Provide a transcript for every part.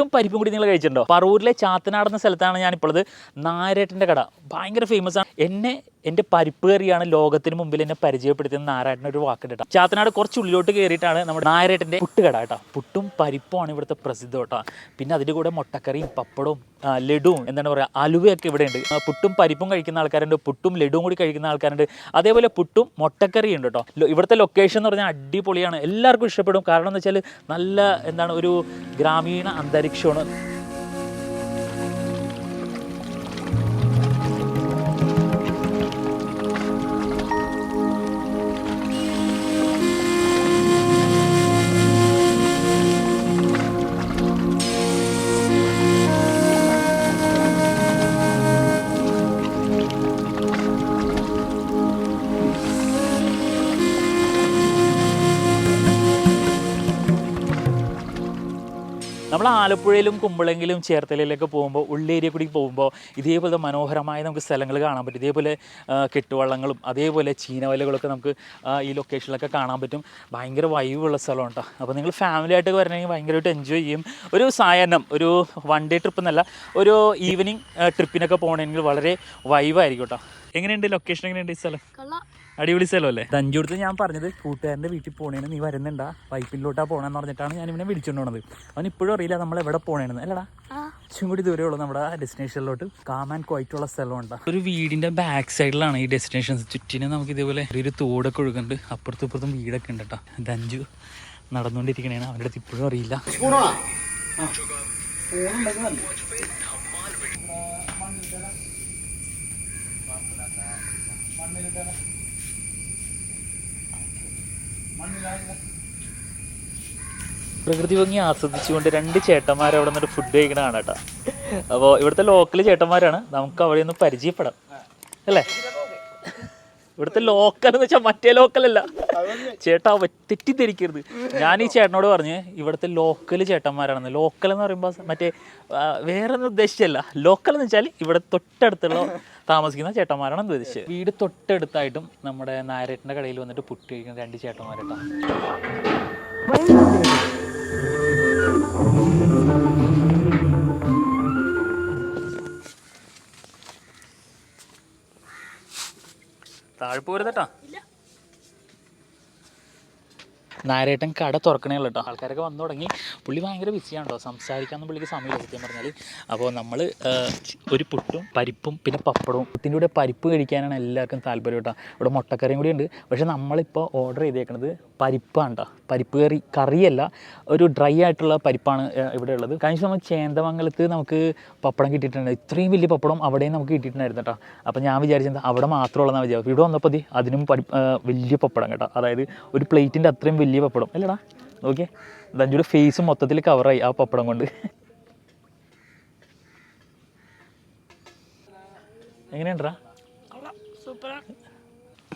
പുട്ടും പരിപ്പും കൂടി നിങ്ങൾ കഴിച്ചിട്ടുണ്ടോ? പറവൂരിലെ ചാത്തനാട് എന്ന സ്ഥലത്താണ് ഞാനിപ്പോഴത്. നായരേട്ടൻ്റെ കട ഭയങ്കര ഫേമസ് ആണ്. എൻ്റെ പരിപ്പ് കറിയാണ് ലോകത്തിന് മുമ്പിൽ എന്നെ പരിചയപ്പെടുത്തിയ നാരായണൻ ഒരു വാക്കുണ്ട് കേട്ടോ. ചാത്തനാട് കുറച്ച് ഉള്ളിലോട്ട് കയറിയിട്ടാണ് നമ്മുടെ നായരേട്ടൻ്റെ പുട്ടുകട കേട്ടോ. പുട്ടും പരിപ്പുമാണ് ഇവിടുത്തെ പ്രസിദ്ധം കേട്ടോ. പിന്നെ അതിൻ്റെ കൂടെ മുട്ടക്കറിയും പപ്പടവും ലഡുവും എന്താണ് പറയുക അലുവയൊക്കെ ഇവിടെ ഉണ്ട്. പുട്ടും പരിപ്പും കഴിക്കുന്ന ആൾക്കാരുണ്ട്, പുട്ടും ലഡുവും കൂടി കഴിക്കുന്ന ആൾക്കാരുണ്ട്, അതേപോലെ പുട്ടും മുട്ടക്കറിയും ഉണ്ട് കേട്ടോ. ഇവിടുത്തെ ലൊക്കേഷൻ എന്ന് പറഞ്ഞാൽ അടിപൊളിയാണ്, എല്ലാവർക്കും ഇഷ്ടപ്പെടും. കാരണം എന്ന് വെച്ചാൽ നല്ല എന്താണ് ഒരു ഗ്രാമീണ അന്തരീക്ഷമാണ്. നമ്മൾ ആലപ്പുഴയിലും കുമ്പളെങ്കിലും ചേർത്തലയിലൊക്കെ പോകുമ്പോൾ ഉള്ളേരിയ കൂടി പോകുമ്പോൾ ഇതേപോലെ മനോഹരമായ നമുക്ക് സ്ഥലങ്ങൾ കാണാൻ പറ്റും. ഇതേപോലെ കെട്ടുവള്ളങ്ങളും അതേപോലെ ചീനവലകളൊക്കെ നമുക്ക് ഈ ലൊക്കേഷനിലൊക്കെ കാണാൻ പറ്റും. ഭയങ്കര വൈബുള്ള സ്ഥലമാണ് കേട്ടോ. അപ്പോൾ നിങ്ങൾ ഫാമിലി ആയിട്ട് വരണമെങ്കിൽ ഭയങ്കരമായിട്ട് എൻജോയ് ചെയ്യും. ഒരു സായാഹ്നം ഒരു വൺ ഡേ ട്രിപ്പ് എന്നല്ല, ഒരു ഈവനിങ് ട്രിപ്പിനൊക്കെ പോകണമെങ്കിൽ വളരെ വൈബായിരിക്കും കേട്ടോ. എങ്ങനെയുണ്ട് ലൊക്കേഷൻ? എങ്ങനെയുണ്ട് ഈ സ്ഥലം? അടിപൊളി സ്ഥലമല്ലേ? തഞ്ചൂടുത്ത് ഞാൻ പറഞ്ഞത് കൂട്ടുകാരൻ്റെ വീട്ടിൽ പോണേന്ന്, നീ വരുന്നുണ്ടാ വൈപ്പിലോട്ടാ പോകണമെന്ന് പറഞ്ഞിട്ടാണ് ഞാൻ ഇവനെ വിളിച്ചുകൊണ്ട് പോണത്. അവൻ ഇപ്പോഴും അറിയില്ല നമ്മൾ എവിടെ പോകണമെന്ന്. അല്ലടാ കുറച്ചും കൂടി ദൂരമേ ഉള്ളൂ നമ്മുടെ ഡെസ്റ്റിനേഷനിലോട്ട്. കാം ആൻഡ് ക്വൈറ്റുള്ള സ്ഥലമുണ്ട്. ഒരു വീടിൻ്റെ ബാക്ക് സൈഡിലാണ് ഈ ഡെസ്റ്റിനേഷൻ. ചുറ്റിന് നമുക്ക് ഇതേപോലെ ഒരു തോടൊക്കെ ഒഴുകുന്നുണ്ട്, അപ്പുറത്തും ഇപ്പുറത്തും വീടൊക്കെ ഉണ്ട് കേട്ടോ. തഞ്ചു നടന്നുകൊണ്ടിരിക്കണേണ്, അവൻ്റെ അടുത്ത് ഇപ്പോഴും അറിയില്ല. പ്രകൃതി ഭംഗി ആസ്വദിച്ചുകൊണ്ട് രണ്ട് ചേട്ടന്മാർ അവിടെ നിന്നിട്ട് ഫുഡ് കഴിക്കണതാണ് കേട്ടോ. അപ്പോൾ ഇവിടുത്തെ ലോക്കൽ ചേട്ടന്മാരാണ്, നമുക്ക് അവിടെ ഒന്ന് പരിചയപ്പെടാം അല്ലേ? ഇവിടുത്തെ ലോക്കൽ എന്ന് വെച്ചാൽ മറ്റേ ലോക്കലല്ല ചേട്ടാ, തെറ്റിദ്ധരിക്കരുത്. ഞാൻ ഈ ചേട്ടനോട് പറഞ്ഞ് ഇവിടുത്തെ ലോക്കൽ ചേട്ടന്മാരാണെന്ന്. ലോക്കൽ എന്ന് പറയുമ്പോൾ മറ്റേ വേറെ ഒന്നും ഉദ്ദേശിച്ചല്ല. ലോക്കൽ എന്ന് വെച്ചാൽ ഇവിടെ തൊട്ടടുത്തുള്ള താമസിക്കുന്ന ചേട്ടന്മാരാണ് ഉദ്ദേശിച്ചത്. വീട് തൊട്ടടുത്തായിട്ടും നമ്മുടെ നായരേട്ടൻ്റെ കടയിൽ വന്നിട്ട് പുട്ട് കഴിക്കുന്ന രണ്ട് ചേട്ടന്മാരേട്ടാ. താഴെ പോരുതട്ടാ. നായരേട്ടൻ കട തുറക്കണേല്ലോ കേട്ടോ. ആൾക്കാരൊക്കെ വന്നു തുടങ്ങി. പുള്ളി ഭയങ്കര ബിസിയാണ് കേട്ടോ, സംസാരിക്കാമെന്ന് പുള്ളിക്ക് സമയമില്ല സത്യം പറഞ്ഞാൽ. അപ്പോൾ നമ്മൾ ഒരു പുട്ടും പരിപ്പും പിന്നെ പപ്പടവും. പുട്ടിൻ്റെ കൂടെ പരിപ്പ് കഴിക്കാനാണ് എല്ലാവർക്കും താല്പര്യം കേട്ടോ. ഇവിടെ മുട്ടക്കറിയും കൂടി ഉണ്ട്. പക്ഷേ നമ്മളിപ്പോൾ ഓർഡർ ചെയ്തേക്കുന്നത് പരിപ്പാണ് കേട്ടോ. പരിപ്പ് കറിയല്ല, ഒരു ഡ്രൈ ആയിട്ടുള്ള പരിപ്പാണ് ഇവിടെ ഉള്ളത്. കഴിഞ്ഞ നമ്മൾ ചേന്ദമംഗലത്ത് നമുക്ക് പപ്പടം കിട്ടിയിട്ടുണ്ട്. ഇത്രയും വലിയ പപ്പടം അവിടെയും നമുക്ക് കിട്ടിയിട്ടുണ്ടായിരുന്നു കേട്ടോ. അപ്പോൾ ഞാൻ വിചാരിച്ചത് അവിടെ മാത്രമുള്ളതെന്ന് വിചാരിച്ചു. ഇവിടെ വന്നപ്പോൾ അതിനും വലിയ പപ്പടം കേട്ടോ. അതായത് ഒരു പ്ലേറ്റിൻ്റെ അത്രയും വലിയ പപ്പടം അല്ലടാ. ഓക്കെ, ദഞ്ചുടെ ഫേസ് മൊത്തത്തിൽ കവറായി ആ പപ്പടം കൊണ്ട്. എങ്ങനെയുണ്ടാ?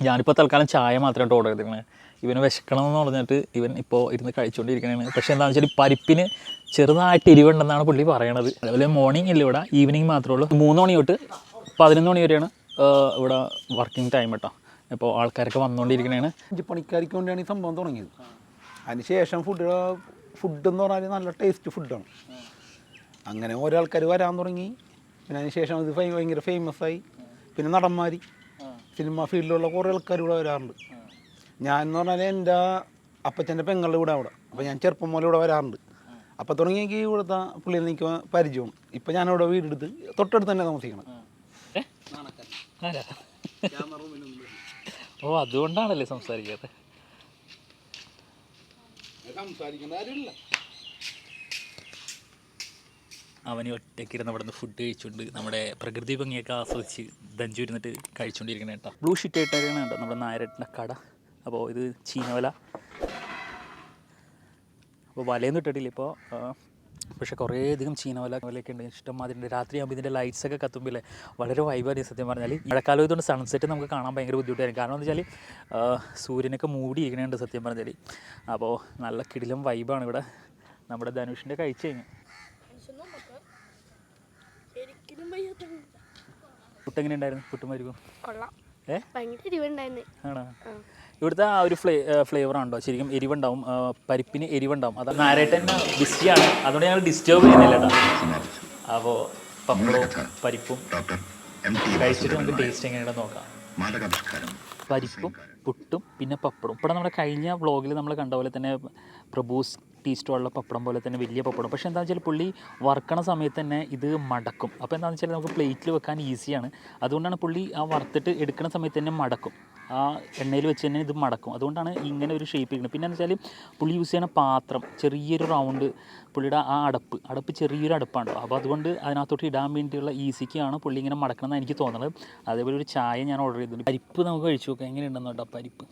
ഞാനിപ്പോൾ തൽക്കാലം ചായ മാത്രമായിട്ട് ഓർഡർ ചെയ്തിരിക്കണേ. ഇവന് വിശക്കണം എന്ന് പറഞ്ഞിട്ട് ഇവൻ ഇപ്പോൾ ഇരുന്ന് കഴിച്ചുകൊണ്ടിരിക്കണേ. പക്ഷേ എന്താണെന്ന് വെച്ചാൽ പരിപ്പിന് ചെറുതായിട്ട് എരിവുണ്ടെന്നാണ് പുള്ളി പറയണത്. അതുപോലെ മോർണിംഗ് ഇല്ല ഇവിടെ, ഈവനിങ് മാത്രമേ ഉള്ളൂ. 3 മണി തൊട്ട് 11 മണി വരെയാണ് ഇവിടെ വർക്കിംഗ് ടൈം കേട്ടോ. ഇപ്പോൾ ആൾക്കാരൊക്കെ വന്നുകൊണ്ടിരിക്കണേണ്. 5 പണിക്കാർക്ക് വേണ്ടിയാണ് ഈ സംഭവം തുടങ്ങിയത്. അതിനുശേഷം ഫുഡെന്ന് പറഞ്ഞാൽ നല്ല ടേസ്റ്റ് ഫുഡാണ്. അങ്ങനെ ഓരോ ആൾക്കാർ വരാൻ തുടങ്ങി. പിന്നെ അതിന് ശേഷം ഇത് ഭയങ്കര ഫേമസായി. പിന്നെ നടന്മാർ, സിനിമ ഫീൽഡിലുള്ള കുറേ ആൾക്കാർ ഇവിടെ വരാറുണ്ട്. ഞാൻ എന്ന് പറഞ്ഞാൽ എൻ്റെ അപ്പച്ചൻ്റെ പെങ്ങളുടെ കൂടെ അവിടെ. അപ്പോൾ ഞാൻ ചെറുപ്പം മുതൽ ഇവിടെ വരാറുണ്ട്. അപ്പോൾ തുടങ്ങി എനിക്ക് ഇവിടുത്തെ പുള്ളിയിൽ എനിക്ക് പരിചയമാണ്. ഇപ്പം ഞാനിവിടെ വീടെടുത്ത് തൊട്ടടുത്ത് തന്നെ താമസിക്കണം. ഓ, അതുകൊണ്ടാണല്ലേ സംസാരിക്കാതെ. അവന് ഒറ്റയ്ക്കിരുന്ന് അവിടെ നിന്ന് ഫുഡ് കഴിച്ചുകൊണ്ട് നമ്മുടെ പ്രകൃതി ഭംഗിയൊക്കെ ആസ്വദിച്ച് ദഞ്ചു ഇരുന്നിട്ട് കഴിച്ചുകൊണ്ടിരിക്കണ കേട്ടോ. ബ്ലൂ ഷീറ്റ് ആയിട്ടാണ് കേട്ടോ നമ്മുടെ നായരേട്ടൻ്റെ കട. അപ്പോൾ ഇത് ചീനവല. അപ്പോൾ വലയൊന്നും ഇട്ടിട്ടില്ല ഇപ്പോൾ, പക്ഷേ കുറേയധികം ചീനവലയൊക്കെ ഉണ്ട്. ഇഷ്ടംമാതിരി രാത്രിയാകുമ്പോൾ ഇതിൻ്റെ ലൈറ്റ്സൊക്കെ കത്തുമ്പില്ലേ വളരെ വൈബാണ് സത്യം പറഞ്ഞാൽ. മഴക്കാലം ഇതുകൊണ്ട് സൺസെറ്റ് നമുക്ക് കാണാൻ ഭയങ്കര ബുദ്ധിമുട്ടായിരിക്കും. കാരണം എന്ന് വെച്ചാൽ സൂര്യനൊക്കെ മൂടിയിരിക്കണുണ്ട് സത്യം പറഞ്ഞാൽ. അപ്പോൾ നല്ല കിടിലം വൈബാണ് ഇവിടെ. നമ്മുടെ ധനുഷിൻ്റെ കഴിച്ച് കഴിഞ്ഞു. പുട്ട് എങ്ങനെ ഉണ്ടായിരുന്നു? പുട്ടും പരിപ്പും ആണോ? ഇവിടുത്തെ ആ ഒരു ഫ്ലേവറാണല്ലോ ശരിക്കും എരിവുണ്ടാവും, പരിപ്പിന് എരിവുണ്ടാവും. അത് നാരേട്ടൻ ബിസിയാണ്, അതുകൊണ്ട് ഞങ്ങൾ ഡിസ്റ്റർബ് ചെയ്യുന്നില്ല കേട്ടോ. അപ്പോൾ പപ്പടവും പരിപ്പും കഴിച്ചിട്ട് നമുക്ക് ടേസ്റ്റ് എങ്ങനെയാണെന്ന് നോക്കാം. പരിപ്പും പുട്ടും പിന്നെ പപ്പടവും. ഇവിടെ നമ്മുടെ കഴിഞ്ഞ വ്ളോഗിൽ നമ്മൾ കണ്ട പോലെ തന്നെ പ്രഭൂസ് ടീ സ്റ്റോളിലെ പപ്പടം പോലെ തന്നെ വലിയ പപ്പടം. പക്ഷേ എന്താണെന്ന് വെച്ചാൽ പുള്ളി വറുക്കണ സമയത്ത് തന്നെ ഇത് മടക്കും. അപ്പോൾ എന്താണെന്ന് വെച്ചാൽ നമുക്ക് പ്ലേറ്റിൽ വെക്കാൻ ഈസിയാണ്. അതുകൊണ്ടാണ് പുള്ളി ആ വറുത്തിട്ട് എടുക്കുന്ന സമയത്ത് തന്നെ മടക്കും, ആ എണ്ണയിൽ വെച്ച് തന്നെ ഇത് മടക്കും. അതുകൊണ്ടാണ് ഇങ്ങനെ ഒരു ഷേപ്പ് ഇരിക്കുന്നത്. പിന്നെ എന്ന് വെച്ചാൽ പുള്ളി യൂസ് ചെയ്യുന്ന പാത്രം ചെറിയൊരു റൗണ്ട്, പുള്ളിയുടെ ആ അടപ്പ് ചെറിയൊരു അടുപ്പാണ്. അപ്പോൾ അതുകൊണ്ട് അതിനകത്തോട്ട് ഇടാൻ വേണ്ടിയുള്ള ഈസിക്കാണ് പുള്ളി ഇങ്ങനെ മടക്കണമെന്ന് എനിക്ക് തോന്നുന്നത്. അതേപോലെ ഒരു ചായ ഞാൻ ഓർഡർ ചെയ്തിട്ടുണ്ട്. പരിപ്പ് നമുക്ക് കഴിച്ചു നോക്കാം എങ്ങനെയുണ്ടെന്ന് കേട്ടോ. പരിപ്പ്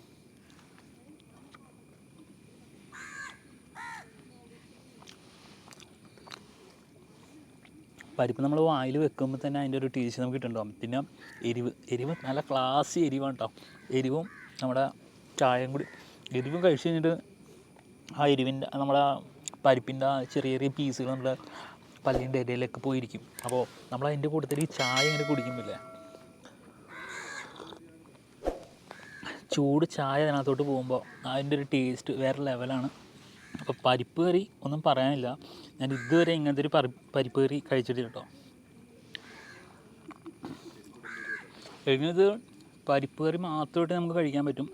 നമ്മൾ വായിൽ വെക്കുമ്പോൾ തന്നെ അതിൻ്റെ ഒരു ടേസ്റ്റ് നമുക്ക് കിട്ടുന്നുണ്ടാവും. പിന്നെ എരിവ് നല്ല ക്ലാസ് എരിവാണ് കേട്ടോ. എരിവും നമ്മുടെ ചായയും കൂടി, എരിവും കഴിച്ച് കഴിഞ്ഞിട്ട് ആ എരിവിൻ്റെ നമ്മുടെ പരിപ്പിൻ്റെ ആ ചെറിയ ചെറിയ പീസുകൾ നമ്മുടെ പല്ലിൻ്റെ ഇടയിലൊക്കെ പോയിരിക്കും. അപ്പോൾ നമ്മൾ അതിൻ്റെ കൂട്ടത്തിൽ ഈ ചായ ഇങ്ങനെ കുടിക്കുന്നില്ലേ, ചൂട് ചായ അതിനകത്തോട്ട് പോകുമ്പോൾ അതിൻ്റെ ഒരു ടേസ്റ്റ് വേറെ ലെവലാണ്. അപ്പോൾ പരിപ്പ് കറി ഒന്നും പറയാനില്ല, ഞാൻ ഇതുവരെ ഇങ്ങനത്തെ ഒരു പരിപ്പ് കറി കഴിച്ചിട്ടില്ല കേട്ടോ. കഴിഞ്ഞത് പരിപ്പ് കറി മാത്രമായിട്ട് നമുക്ക് കഴിക്കാൻ പറ്റും,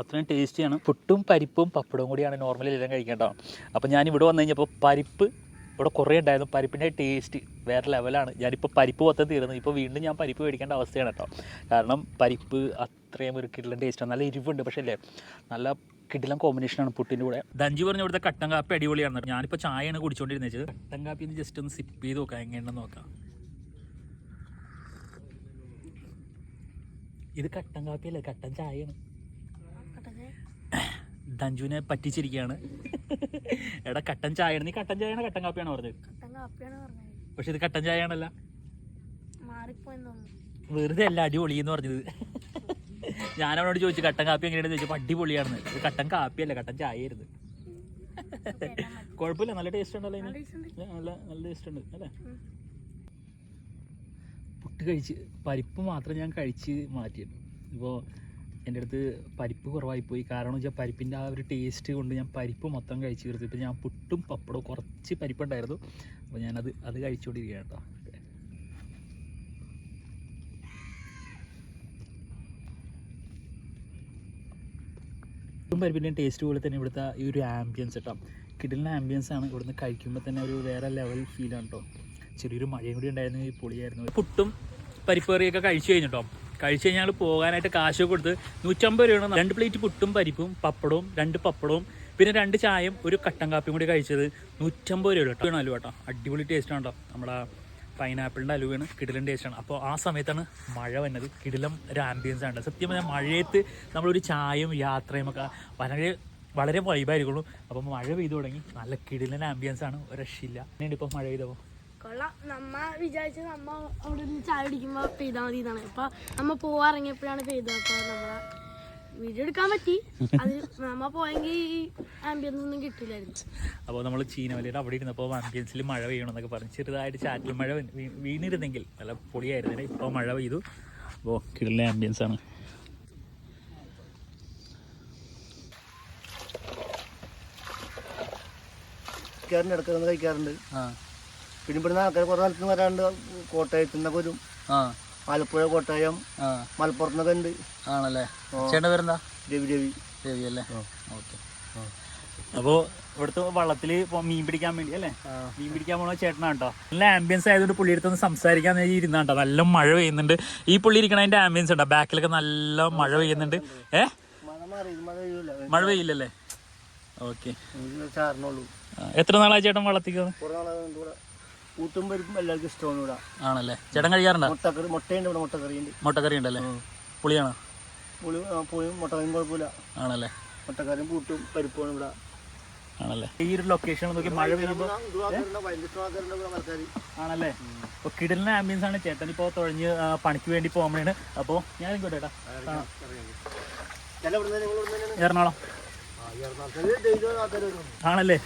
അത്രയും ടേസ്റ്റിയാണ്. പുട്ടും പരിപ്പും പപ്പടവും കൂടിയാണ് നോർമലി എല്ലാം കഴിക്കേണ്ടത്. അപ്പോൾ ഞാൻ ഇവിടെ വന്നു കഴിഞ്ഞപ്പോൾ പരിപ്പ് ഇവിടെ കുറേ ഉണ്ടായിരുന്നു, പരിപ്പിൻ്റെ ടേസ്റ്റ് വേറെ ലെവലാണ്. ഞാനിപ്പോൾ പരിപ്പ് മൊത്തം തീർന്നു, ഇപ്പോൾ വീണ്ടും ഞാൻ പരിപ്പ് മേടിക്കേണ്ട അവസ്ഥയാണ് കേട്ടോ. കാരണം പരിപ്പ് അത്രയും ഒരു കിടിലൻ ടേസ്റ്റാണ്, നല്ല എരിവുണ്ട്, പക്ഷേ അല്ലേ നല്ല കിടിലൻ കോമ്പിനേഷനാണ് പുട്ടിൻ്റെ കൂടെ. ദഞ്ചി പറഞ്ഞ ഇവിടുത്തെ കട്ടൻ കാപ്പി അടിപൊളിയാണ്. ഞാനിപ്പോൾ ചായയാണ് കുടിച്ചുകൊണ്ടിരുന്നത്. കട്ടൻ കാപ്പി ഒന്ന് ജസ്റ്റ് ഒന്ന് സിപ്പ് ചെയ്ത് നോക്കാം എങ്ങനെയാണെന്ന് നോക്കാം. ഇത് കട്ടൻ കാപ്പിയല്ലേ, കട്ടൻ ചായയാണ്. ദഞ്ജുവിനെ പറ്റിച്ചിരിക്കുകയാണ്. എടാ കട്ടൻ ചായയാണ്, നീ കട്ടൻ ചായയാണ് കട്ടൻ കാപ്പിയാണ് പറഞ്ഞത്? പക്ഷെ ഇത് കട്ടൻ ചായയാണല്ല, വെറുതെ അല്ല അടിപൊളി എന്ന് പറഞ്ഞത്. ഞാനവനോട് ചോദിച്ചു കട്ടൻ കാപ്പി എങ്ങനെയാണെന്ന് ചോദിച്ചപ്പോൾ അടിപൊളിയാണെന്ന്. ഇത് കട്ടൻ കാപ്പിയല്ല, കട്ടൻ ചായയായിരുന്നു. കുഴപ്പമില്ല, നല്ല ടേസ്റ്റ് ഉണ്ടല്ലോ ഇതിന്, നല്ല ടേസ്റ്റ് ഉണ്ട് അല്ലേ. പുട്ട് കഴിച്ച് പരിപ്പ് മാത്രം ഞാൻ കഴിച്ച് മാറ്റിയിരുന്നു. ഇപ്പോൾ എൻ്റെ അടുത്ത് പരിപ്പ് കുറവായിപ്പോയി, കാരണം വെച്ചാൽ പരിപ്പിൻ്റെ ആ ഒരു ടേസ്റ്റ് കൊണ്ട് ഞാൻ പരിപ്പ് മൊത്തം കഴിച്ച് തീർത്തു. ഇപ്പോൾ ഞാൻ പുട്ടും പപ്പടവും കുറച്ച് പരിപ്പുണ്ടായിരുന്നു, അപ്പോൾ ഞാനത് കഴിച്ചുകൊണ്ടിരിക്കുകയാണ് കേട്ടോ. പുട്ടും പരിപ്പിൻ്റെ ടേസ്റ്റ് പോലെ തന്നെ ഇവിടുത്തെ ഈ ഒരു ആംബിയൻസ് കേട്ടോ, കിടിലൻ ആംബിയൻസ് ആണ്. ഇവിടുന്ന് കഴിക്കുമ്പോൾ തന്നെ ഒരു വേറെ ലെവൽ ഫീലാണ് കേട്ടോ. ചെറിയൊരു മഴയും കൂടി ഉണ്ടായിരുന്നു, ഈ പൊളിയായിരുന്നു. പുട്ടും പരിപ്പ് കറിയൊക്കെ കഴിച്ചു കഴിഞ്ഞിട്ടോ. കഴിച്ച് കഴിഞ്ഞാൽ പോകാനായിട്ട് കാശൊക്കെ കൊടുത്ത് 150 രൂപയാണ് 2 പ്ലേറ്റ് പുട്ടും പരിപ്പും പപ്പടവും 2 പപ്പടവും പിന്നെ 2 ചായയും ഒരു കട്ടൻ കാപ്പിയും കൂടി കഴിച്ചത് 150 രൂപ കേട്ടോ. അലുവ കേട്ടോ, അടിപൊളി ടേസ്റ്റാണ് കേട്ടോ. നമ്മുടെ പൈനാപ്പിളിൻ്റെ അലുവയാണ്, കിടിലൻ ടേസ്റ്റാണ്. അപ്പോൾ ആ സമയത്താണ് മഴ വന്നത്, കിടിലം ഒരു ആംബിയൻസ് ആണ്. സത്യം പറഞ്ഞാൽ മഴയത്ത് നമ്മളൊരു ചായയും യാത്രയും ഒക്കെ വളരെ വൈബായിരിക്കുള്ളൂ. അപ്പോൾ മഴ പെയ്തു തുടങ്ങി, നല്ല കിടിലൻ ആംബിയൻസ് ആണ്, ഒരു രക്ഷയില്ല. എങ്ങനെയുണ്ട് ഇപ്പോൾ മഴ പെയ്തപ്പോൾ? കൊള്ളാം. നമ്മ വിചാരിച്ച നമ്മ അവിടെ നിന്ന് ചായ കുടിക്കുമ്പോൾ പെയ്താൽ മതി എന്നാണ്. അപ്പൊ നമ്മ പോവാറങ്ങിയപ്പോഴാണ് പെയ്തത്. അപ്പൊ നമ്മളെ വീഡിയോ എടുക്കാൻ പറ്റി, അത് നമ്മ പോയെങ്കിൽ ഈ ആംബിയൻസ് ഒന്നും കിട്ടില്ലായിരുന്നു. അപ്പോൾ നമ്മൾ ചീനവലയുടെ അവിടെ ഇരുന്നപ്പോൾ ആംബിയൻസിൽ മഴ പെയ്യണമെന്നൊക്കെ പറഞ്ഞു, ചെറുതായിട്ട് ചാറ്റിൽ മഴ വീണിരുന്നെങ്കിൽ നല്ല പൊളിയായിരുന്നില്ല. ഇപ്പോൾ മഴ പെയ്തു, അപ്പോൾ കിടല ആംബിയൻസ് ആണ്. കഴിക്കാറുണ്ട്. പിന്നെ ഇവിടുന്ന് ആൾക്കാർ കുറെ സ്ഥലത്ത് നിന്ന് വരാണ്ട്, കോട്ടയത്തു നിന്നൊക്കെ വരും, ആലപ്പുഴ കോട്ടയം മലപ്പുറത്തുനിന്നൊക്കെ ഉണ്ട്. ആണല്ലേ? ചേട്ടൻ്റെ പേരെന്താ? രവി അല്ലേ? ഓക്കെ. അപ്പോൾ ഇവിടുത്തെ വള്ളത്തിൽ മീൻ പിടിക്കാൻ വേണ്ടി അല്ലേ, മീൻ പിടിക്കാൻ പോകുന്ന ചേട്ടനാണ് കേട്ടോ. നല്ല ആംബിയൻസ് ആയതുകൊണ്ട് പുള്ളിയെടുത്തൊന്ന് സംസാരിക്കാൻ ഇരുന്നാട്ടോ. നല്ല മഴ പെയ്യുന്നുണ്ട്, ഈ പുള്ളി ഇരിക്കണതിൻ്റെ ആംബിയൻസ് ഉണ്ടോ, ബാക്കിലൊക്കെ നല്ല മഴ പെയ്യുന്നുണ്ട്. മഴ പെയ്യില്ലല്ലേ? ഓക്കെ. എത്ര നാളായി ചേട്ടൻ വള്ളത്തിൽ? കൂട്ടും പരിപ്പും എല്ലാവർക്കും ഇഷ്ടമാണ് ഇവിടെ. ആണല്ലേ? ചേട്ടൻ കഴിക്കാറുണ്ടോ? മുട്ടയുണ്ട് ഇവിടെ, മുട്ടക്കറി ഉണ്ടല്ലേ? പുളിയാണോ? പുളിയും മുട്ടക്കറിയും കുഴപ്പമില്ല. ആണല്ലേ? മുട്ടക്കറിയും കൂട്ടും പരിപ്പുമാണ് ഇവിടെ. ആണല്ലേ? ഈ ഒരു ലൊക്കേഷൻ നോക്കി മഴ പെയ്യുമ്പോൾ ആണല്ലേ? അപ്പോൾ കിടലിന് ആംബിയൻസ് ആണ്. ചേട്ടൻ ഇപ്പോൾ തുഴഞ്ഞ് പണിക്ക് വേണ്ടി പോകുമ്പോഴാണ്. അപ്പോൾ ഞാൻ ഇങ്ങോട്ട് ചേട്ടാ, എറണാകുളം ആണല്ലേ?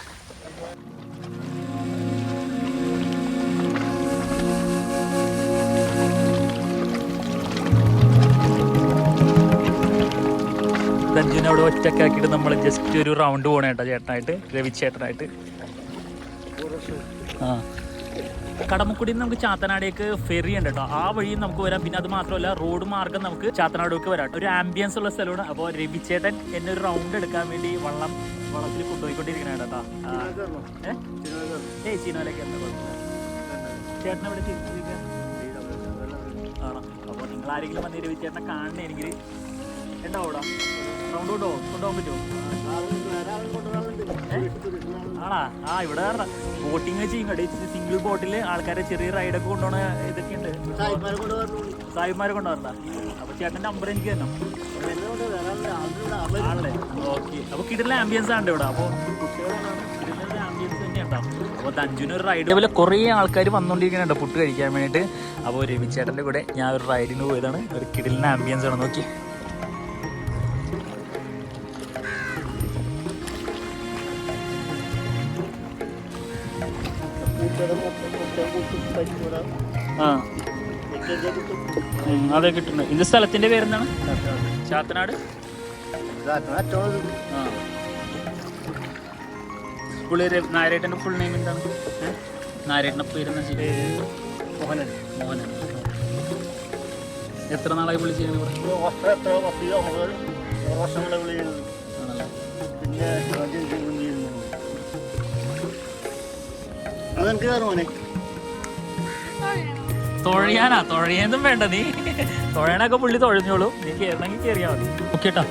ദഞ്ജുവിനെ അവിടെ ഒറ്റക്കാക്കിയിട്ട് നമ്മൾ ജസ്റ്റ് ഒരു റൗണ്ട് പോകണേ കേട്ടോ ചേട്ടനായിട്ട്, രവിച്ചേട്ടനായിട്ട്. ആ കടമക്കുടിയിൽ നിന്ന് നമുക്ക് ചാത്തനാടേക്ക് ഫെറി ഉണ്ട് കേട്ടോ, ആ വഴിയും നമുക്ക് വരാം. പിന്നെ അത് മാത്രമല്ല റോഡ് മാർഗം നമുക്ക് ചാത്തനാടേക്ക് വരാം. ഒരു ആംബിയൻസ് ഉള്ള സ്ഥലമാണ്. അപ്പോൾ രവിച്ചേട്ടൻ എന്നെ ഒരു റൗണ്ട് എടുക്കാൻ വേണ്ടി വള്ളത്തിൽ കൊണ്ടുപോയിക്കൊണ്ടിരിക്കണ കേട്ടോ. ചീനോലൊക്കെ എന്താ കുഴപ്പമില്ല. ചേട്ടനെ ഇവിടെ തിരിച്ചിരിക്കാൻ ആണോ? അപ്പോൾ നിങ്ങൾ ആരെങ്കിലും വന്ന് രവിച്ചേട്ടനെ കാണണമെങ്കിൽ ഉണ്ടാവൂടാ, റൗണ്ട് കൊണ്ടുപോകാൻ പറ്റുമോ? ആണാ? ആ ഇവിടെ ബോട്ടിങ് ചെയ്യും കേട്ടോ. സിംഗിൾ ബോട്ടിൽ ആൾക്കാരെ ചെറിയ റൈഡൊക്കെ കൊണ്ടുപോകണ ഇതൊക്കെ ഉണ്ട്. സാഹിബ്മാരെ കൊണ്ടുവരണ്ട. അപ്പൊ ചേട്ടൻ്റെ നമ്പർ എനിക്ക് തരണം. ആണല്ലേ? ഓക്കെ. അപ്പൊ കിട്ടുന്ന ആംബിയൻസ് ആണ് ഇവിടെ. അപ്പോൾ കുട്ടികളാണ് ആംബിയൻസ് തന്നെ ഉണ്ടാവും. അപ്പോൾ ദഞ്ജുവിന് ഒരു റൈഡ് പോലെ കുറേ ആൾക്കാർ വന്നുകൊണ്ടിരിക്കുന്നുണ്ട് പുട്ട് കഴിക്കാൻ വേണ്ടിയിട്ട്. അപ്പോൾ രവിച്ചേട്ടൻ്റെ കൂടെ ഞാൻ ഒരു റൈഡിന് പോയതാണ്. ഒരു കിടിലിന് ആംബിയൻസ് ആണ്. നോക്കി ആ അതെ കിട്ടുന്നുണ്ട്. ഇത് സ്ഥലത്തിന്റെ പേരെന്താണ്? ചാത്തനാട്. ആ പുള്ളി നായരേട്ടൻ്റെ ഫുൾ നെയിം എന്താണ്? നായരേട്ടൻ്റെ പേരെന്ന് വെച്ചാൽ മോഹനൻ. എത്ര നാളായി പുള്ളി ചെയ്യുന്നത് ഇവിടെ? തൊഴയാനാ? തൊഴയൊന്നും വേണ്ട, നീ തൊഴയാനൊക്കെ പുള്ളി തൊഴഞ്ഞോളൂ. നീ കയറണമെങ്കിൽ കയറിയാൽ മതി. ഓക്കെ കേട്ടോ.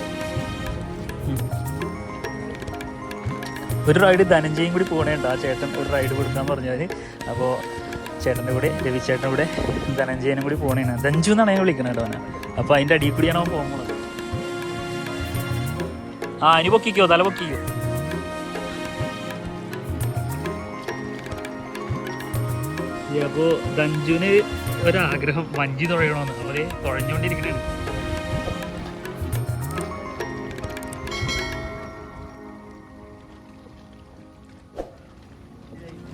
ഒരു റൈഡ് ധനഞ്ജയും കൂടി പോകണേണ്ട. ആ ചേട്ടൻ ഒരു റൈഡ് കൊടുക്കാൻ പറഞ്ഞാൽ. അപ്പോൾ ചേട്ടൻ്റെ കൂടെ രവിച്ചേട്ടൻ്റെ കൂടെ ധനഞ്ജയനും കൂടി പോകണേണ്. ദഞ്ജു എന്നാണ് ഞാൻ വിളിക്കുന്നത് കേട്ടോ അവനെ. അപ്പോൾ അതിൻ്റെ അടിയിൽ കൂടിയാണ് അവൻ പോകുന്നത്. ആ ഇനി പൊക്കിക്കോ, തല പൊക്കിക്കോ. അപ്പോൾ ദഞ്ജുവിന് ഒരാഗ്രഹം വഞ്ചി തുഴയണമെന്ന്. അവര് തുഴഞ്ഞുകൊണ്ടിരിക്കണേ.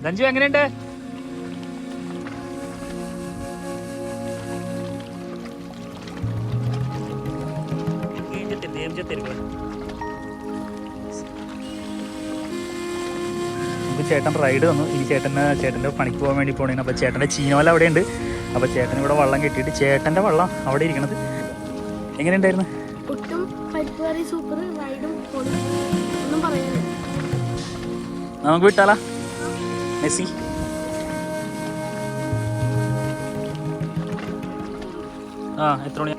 ദഞ്ജു എങ്ങനെയുണ്ട്? ചേട്ടൻ റൈഡ് തന്നു. ഇനി ചേട്ടൻ്റെ പണിക്ക് പോകാൻ വേണ്ടി പോകണേ. അപ്പോൾ ചേട്ടൻ്റെ ചീനോല അവിടെ ഉണ്ട്. അപ്പോൾ ചേട്ടൻ ഇവിടെ വള്ളം കെട്ടിയിട്ട് ചേട്ടൻ്റെ വള്ളം അവിടെ ഇരിക്കണത്. എങ്ങനെയുണ്ടായിരുന്നു? പുട്ടും പരിപ്പ് കറി സൂപ്പർ, റൈഡും ഒന്നും പറയാനില്ല. നമുക്ക് വിട്ടാലാ മെസ്സി? ആ എത്ര മണിയാ?